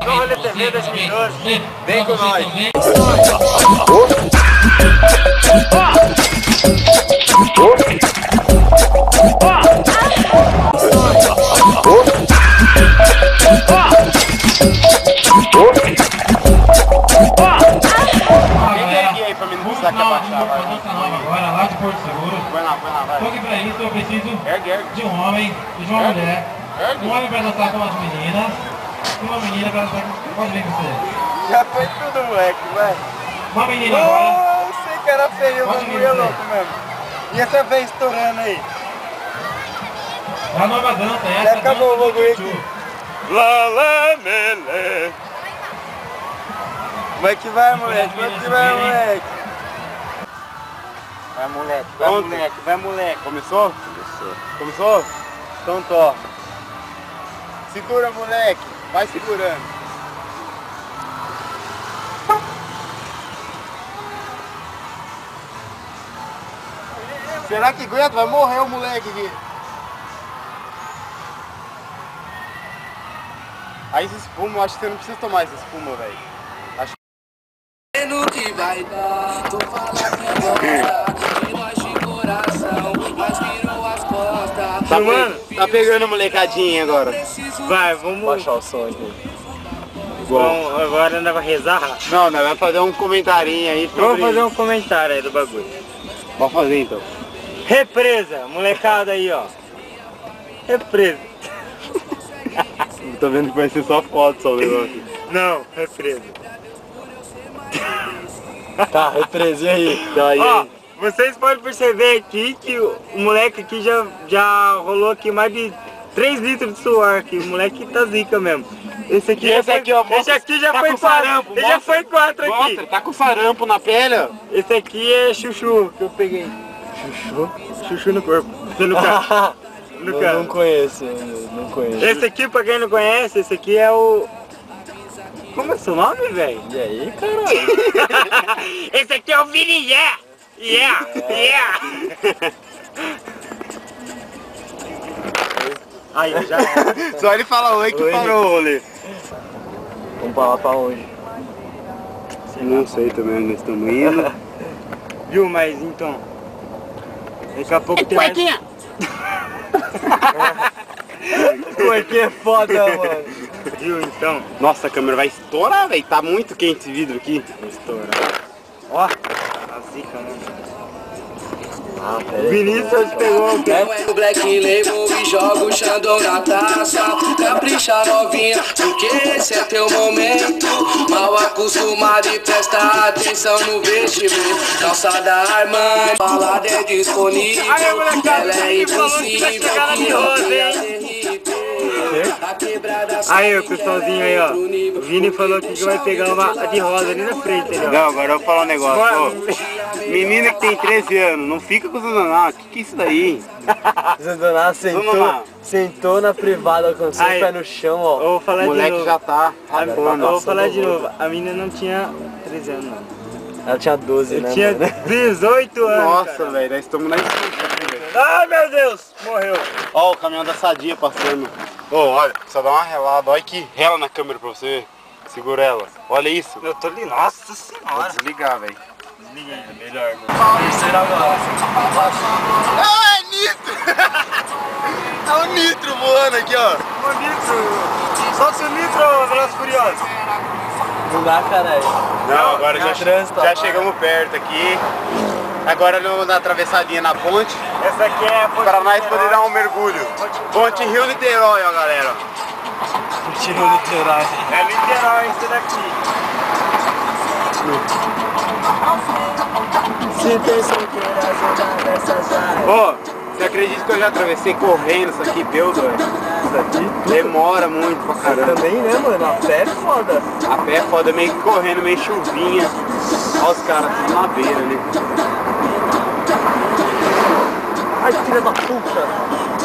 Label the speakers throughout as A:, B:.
A: Rolê TV 2012, vem com nós.
B: Agora lá de Porto Seguro.
A: Vai lá, vai.
B: Só que pra isso eu preciso de um homem e de uma mulher. Um homem pra dançar com as meninas e uma menina pra dançar com... Pode vir com você.
A: Já foi tudo, moleque, vai.
B: Uma menina agora.
A: Você que era feio, o bagulho é louco mesmo. E essa vez estourando aí?
B: É a nova dança, essa
A: Já acabou o bagulho aqui.
C: Lá, mele.
A: Como é que vai, moleque? Como é que vai, moleque? Vai, moleque, vai,
C: Pronto.
A: moleque, vai, moleque.
C: Começou?
A: Começou? Então tô. Segura, moleque. Vai segurando. Será que aguenta? Vai morrer o moleque aqui. Aí essa espuma, eu acho que você não precisa tomar essa espuma, velho.
D: No que vai dar, tu fala que gosta de nós de coração, mas virou as costas.
A: Tá, mano? Tá pegando a molecadinha agora.
C: Vai, vamos
A: Baixar o som aqui.
C: Vamos, agora ainda vai rezar.
A: Não, nós vamos fazer um comentarinho aí sobre...
C: Vamos fazer um comentário aí do bagulho.
A: Vamos fazer então.
C: Represa, molecada aí, ó. Represa.
A: Tô vendo que vai ser só foto só o negócio.
C: Não, represa.
A: Tá, represei aí. Então, aí,
C: Ó, vocês podem perceber aqui que o moleque aqui já rolou aqui mais de 3 litros de suor aqui. O moleque tá zica mesmo. Esse aqui,
A: esse aqui, ó,
C: esse aqui já
A: tá
C: foi
A: com
C: 4.
A: sarampo,
C: Ele já foi 4 aqui.
A: Mostra, tá com sarampo na pele, ó.
C: Esse aqui é chuchu que eu peguei.
A: Chuchu?
C: Chuchu no corpo. No carro. No carro.
A: Não conheço, não conheço.
C: Esse aqui, pra quem não conhece, esse aqui é o... Como é seu nome, velho?
A: E aí, caralho?
C: Esse aqui é o Vini, yeah! Yeah! Aí, já é.
A: Só ele fala oi que
C: Oi.
A: parou o rolê.
E: Vamos pra lá pra onde?
A: Não sei também onde nós estamos indo.
C: Viu, mas então... Daqui a pouco tem mais...
E: Cuequinha é foda, mano.
C: Viu, então?
A: Nossa, a câmera vai estourar, velho. Tá muito quente esse vidro aqui.
C: Vou estourar. Ó, a zica, mano.
E: Ah,
C: O Vinícius pegou o pé.
D: Eu é o Black Label e jogo o Xandão na taça. Capricha novinha, porque esse é teu momento. Mal acostumado e presta atenção no vestimento. Calçada Armani, balada é disponível.
C: Aí, molecada,
D: ela é
C: quem falou que vai
D: impossível
C: chegar na
D: que
C: Rosa,
D: eu
C: hein?
D: derrite. A quebrada
C: Aí, o pessoalzinho aí, ó. O Vini falou que vai pegar uma de rosa ali na frente, ali, ó.
A: Não, agora eu vou falar um negócio.
C: Mano.
A: Ô, menina que tem 13 anos, não fica com o Zandaná. Que é isso daí?
E: Zandaná sentou na privada com o seu
C: Aí.
E: pé no chão, ó.
C: Eu vou falar
A: O moleque
C: de novo.
A: já tá rapando.
C: Eu vou falar de novo. A menina não tinha 13 anos, não.
E: Ela tinha 12,
C: Eu
E: né,
C: tinha
E: mano?
C: 18 anos.
A: Nossa, velho, nós estamos na esquina aqui, velho.
C: Ai, meu Deus, morreu.
A: Ó, o caminhão da Sadia passando. Ô, olha, só dá uma relada. Olha que rela na câmera pra você ver. Segura ela. Olha isso.
C: Eu tô ali, nossa
A: Vou
C: senhora.
A: desligar, velho.
C: Desliga aí, é melhor, mano.
E: Terceira agora.
A: Ah, é nitro! É o nitro voando aqui, ó.
C: O nitro. Solta o nitro, Velozes Furiosos.
E: Não dá, caralho.
A: Não, agora já
E: trânsito, ó.
A: chegamos perto aqui. Agora nós vamos dar atravessadinha na ponte.
C: Essa aqui é a ponte
A: Para nós
C: Niterói.
A: poder dar um mergulho. Ponte Rio Niterói, ó, galera.
E: Tirou literal.
C: É Niterói isso daqui.
E: Se tem solteira, joga nessas áreas.
A: Ô, você acredita que eu já atravessei correndo isso aqui, deu, doido?
E: Isso aqui?
A: Demora muito pra caramba.
E: Também, né, mano? A pé é foda.
A: A pé é foda, meio que correndo, meio chuvinha. Olha os caras tudo na beira ali.
E: Ai, filha da puta.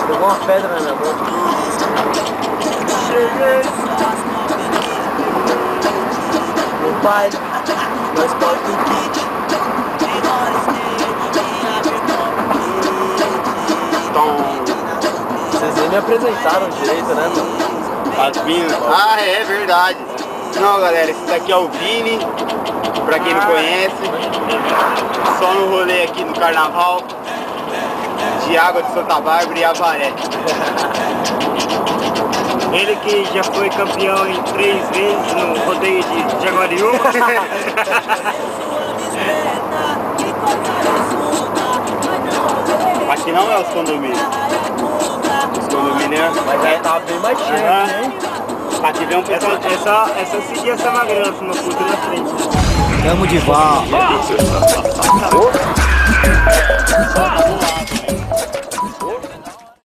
E: Pegou uma pedra na minha boca.
C: Cheguei.
E: No baile, nós corta o kit.
A: Toma
E: me apresentaram direito, né, meu?
A: As Vini. Ah, é verdade. Não, galera, esse daqui é o Vini, pra quem não conhece. Só no rolê aqui no carnaval de Água de Santa Bárbara e Avaré.
C: Ele que já foi campeão em 3 vezes no rodeio de Jaguariúna.
A: Aqui não é os condomínios. Os condomínios
E: Mas aí tava bem mais cheio, hein?
A: aqui vem um pessoal.
C: É só seguir essa magrela, uma puta na frente.
E: Tamo de volta.